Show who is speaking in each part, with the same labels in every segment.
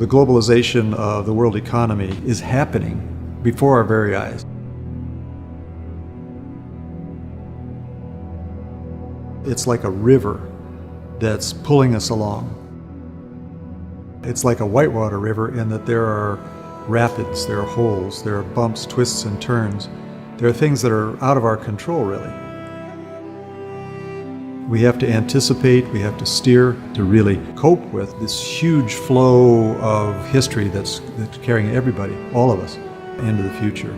Speaker 1: The globalization of the world economy is happening before our very eyes. It's like a river that's pulling us along. It's like a whitewater river in that there are rapids, there are holes, there are bumps, twists, and turns. There are things that are out of our control, really. We have to anticipate, we have to steer to really cope with this huge flow of history that's carrying everybody, all of us, into the future.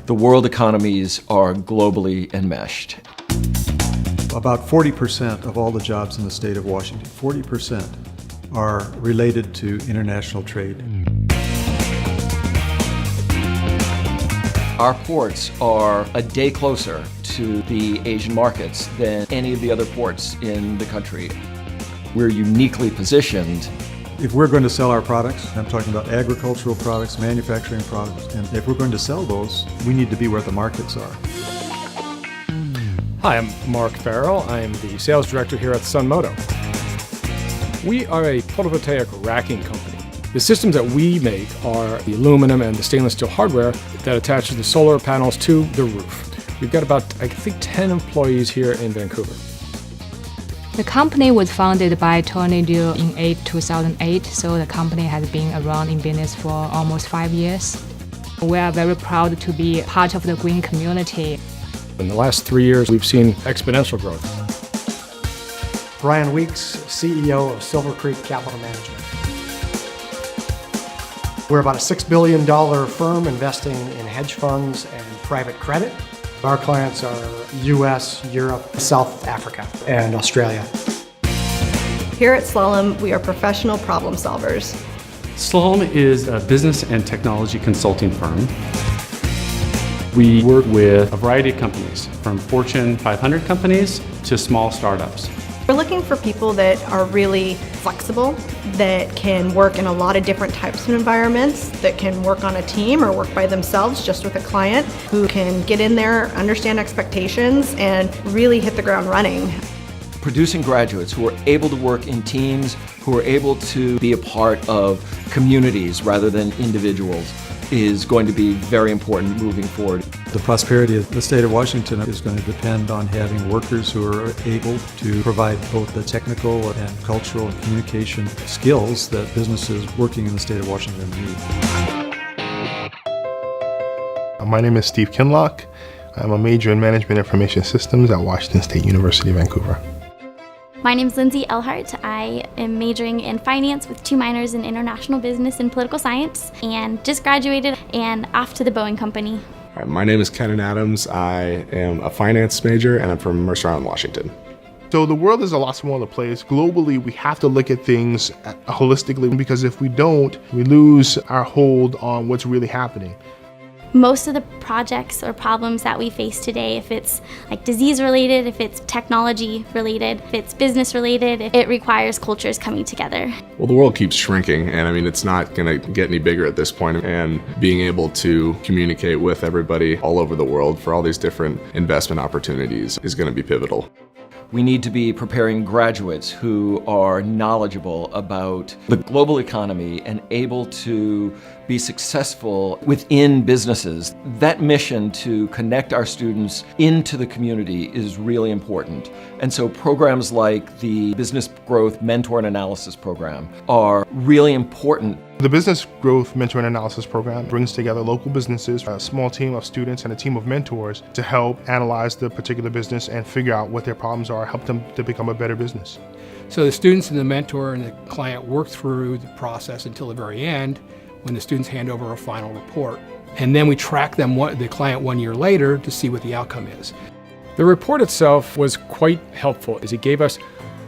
Speaker 2: The world economies are globally enmeshed.
Speaker 1: About 40% of all the jobs in the state of Washington, 40%, are related to international trade.
Speaker 2: Our ports are a day closer to the Asian markets than any of the other ports in the country. We're uniquely positioned.
Speaker 1: If we're going to sell our products, I'm talking about agricultural products, manufacturing products, and if we're going to sell those, we need to be where the markets are.
Speaker 3: Hi, I'm Mark Farrell. I'm the sales director here at Sunmoto. We are a photovoltaic racking company. The systems that we make are the aluminum and the stainless steel hardware that attaches the solar panels to the roof. We've got about, I think, 10 employees here in Vancouver.
Speaker 4: The company was founded by Tony Liu in 2008, so the company has been around in business for almost 5 years. We are very proud to be part of the green community.
Speaker 3: In the last 3 years, we've seen exponential growth.
Speaker 5: Bryan Weeks, CEO of Silver Creek Capital Management. We're about a $6 billion firm investing in hedge funds and private credit. Our clients are US, Europe, South Africa, and Australia.
Speaker 6: Here at Slalom, we are professional problem solvers.
Speaker 7: Slalom is a business and technology consulting firm. We work with a variety of companies, from Fortune 500 companies to small startups.
Speaker 6: We're looking for people that are really flexible, that can work in a lot of different types of environments, that can work on a team or work by themselves just with a client, who can get in there, understand expectations, and really hit the ground running.
Speaker 2: Producing graduates who are able to work in teams, who are able to be a part of communities rather than individuals, is going to be very important moving forward.
Speaker 1: The prosperity of the state of Washington is going to depend on having workers who are able to provide both the technical and cultural and communication skills that businesses working in the state of Washington need.
Speaker 8: My name is Steve Kinlock. I'm a major in Management Information Systems at Washington State University, Vancouver.
Speaker 9: My name's Lindsey Elhart. I am majoring in finance with 2 minors in international business and political science, and just graduated and off to the Boeing company.
Speaker 10: My name is Kenan Adams. I am a finance major and I'm from Mercer Island, Washington.
Speaker 8: So the world is a lot smaller place. Globally, we have to look at things holistically, because if we don't, we lose our hold on what's really happening.
Speaker 9: Most of the projects or problems that we face today, if it's like disease related, if it's technology related, if it's business related, it requires cultures coming together.
Speaker 10: Well, the world keeps shrinking, and I mean, it's not going to get any bigger at this point, and being able to communicate with everybody all over the world for all these different investment opportunities is going to be pivotal.
Speaker 2: We need to be preparing graduates who are knowledgeable about the global economy and able to be successful within businesses. That mission to connect our students into the community is really important. And so programs like the Business Growth Mentor and Analysis Program are really important.
Speaker 8: The Business Growth Mentor and Analysis Program brings together local businesses, a small team of students and a team of mentors to help analyze the particular business and figure out what their problems are, help them to become a better business.
Speaker 3: So the students and the mentor and the client work through the process until the very end, when the students hand over a final report. And then we track them, the client 1 year later, to see what the outcome is. The report itself was quite helpful, as it gave us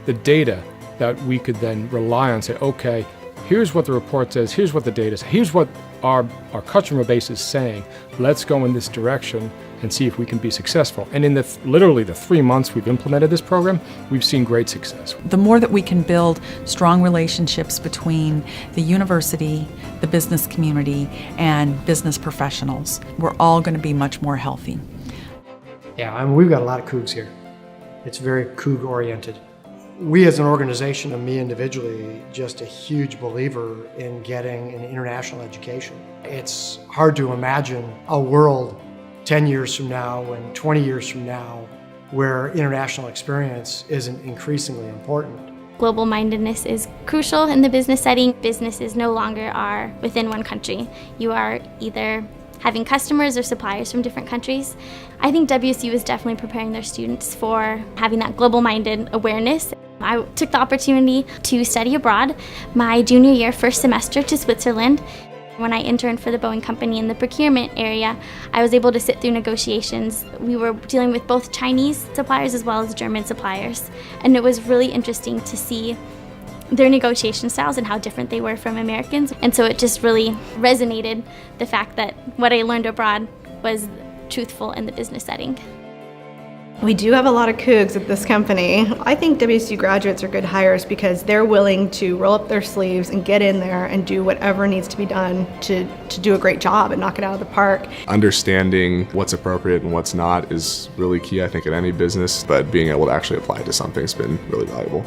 Speaker 3: the data that we could then rely on and say, okay, here's what the report says, here's what the data says, here's what our customer base is saying. Let's go in this direction
Speaker 11: and see if we can be successful. And in literally the 3 months we've implemented this program, we've seen great success.
Speaker 12: The more that we can build strong relationships between the university, the business community, and business professionals, we're all going to be much more healthy.
Speaker 5: Yeah, I mean, we've got a lot of Cougs here. It's very Coug-oriented. We as an organization, and me individually, just a huge believer in getting an international education. It's hard to imagine a world 10 years from now and 20 years from now where international experience isn't increasingly important.
Speaker 9: Global mindedness is crucial in the business setting. Businesses no longer are within one country. You are either having customers or suppliers from different countries. I think WSU is definitely preparing their students for having that global-minded awareness. I took the opportunity to study abroad my junior year, first semester, to Switzerland. When I interned for the Boeing company in the procurement area, I was able to sit through negotiations. We were dealing with both Chinese suppliers as well as German suppliers, and it was really interesting to see their negotiation styles and how different they were from Americans. And so it just really resonated, the fact that what I learned abroad was truthful in the business setting.
Speaker 6: We do have a lot of Cougs at this company. I think WSU graduates are good hires because they're willing to roll up their sleeves and get in there and do whatever needs to be done to do a great job and knock it out of the park.
Speaker 10: Understanding what's appropriate and what's not is really key, I think, in any business, but being able to actually apply it to something has been really valuable.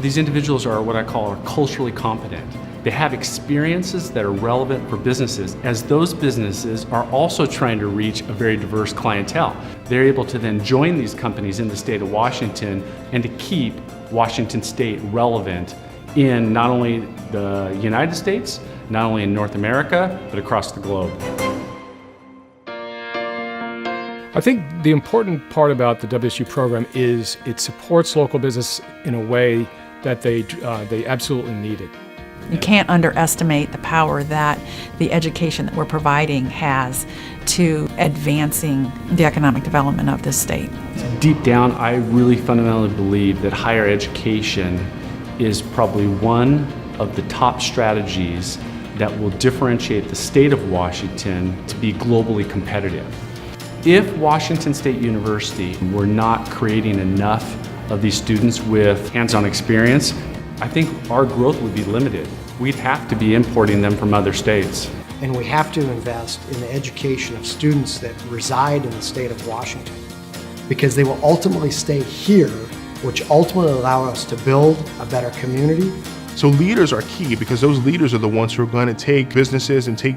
Speaker 7: These individuals are what I call culturally competent. They have experiences that are relevant for businesses, as those businesses are also trying to reach a very diverse clientele. They're able to then join these companies in the state of Washington and to keep Washington State relevant in not only the United States, not only in North America, but across the globe.
Speaker 11: I think the important part about the WSU program is it supports local business in a way that they absolutely need it.
Speaker 12: You can't underestimate the power that the education that we're providing has to advancing the economic development of this state.
Speaker 7: Deep down, I really fundamentally believe that higher education is probably one of the top strategies that will differentiate the state of Washington to be globally competitive. If Washington State University were not creating enough of these students with hands-on experience, I think our growth would be limited. We'd have to be importing them from other states.
Speaker 5: And we have to invest in the education of students that reside in the state of Washington, because they will ultimately stay here, which ultimately allow us to build a better community.
Speaker 8: So leaders are key, because those leaders are the ones who are going to take businesses and take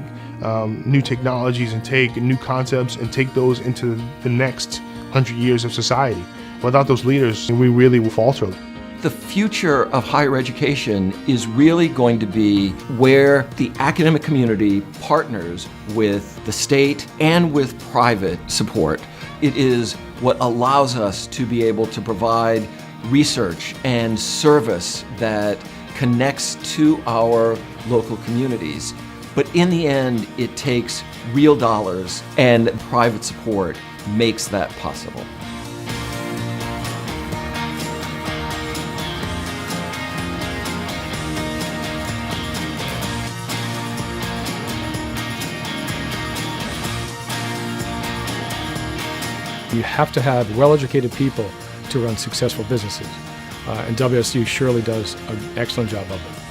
Speaker 8: new technologies and take new concepts and take those into the next 100 years of society. Without those leaders, we really will falter.
Speaker 2: The future of higher education is really going to be where the academic community partners with the state and with private support. It is what allows us to be able to provide research and service that connects to our local communities. But in the end, it takes real dollars, and private support makes that possible.
Speaker 11: You have to have well-educated people to run successful businesses, and WSU surely does an excellent job of it.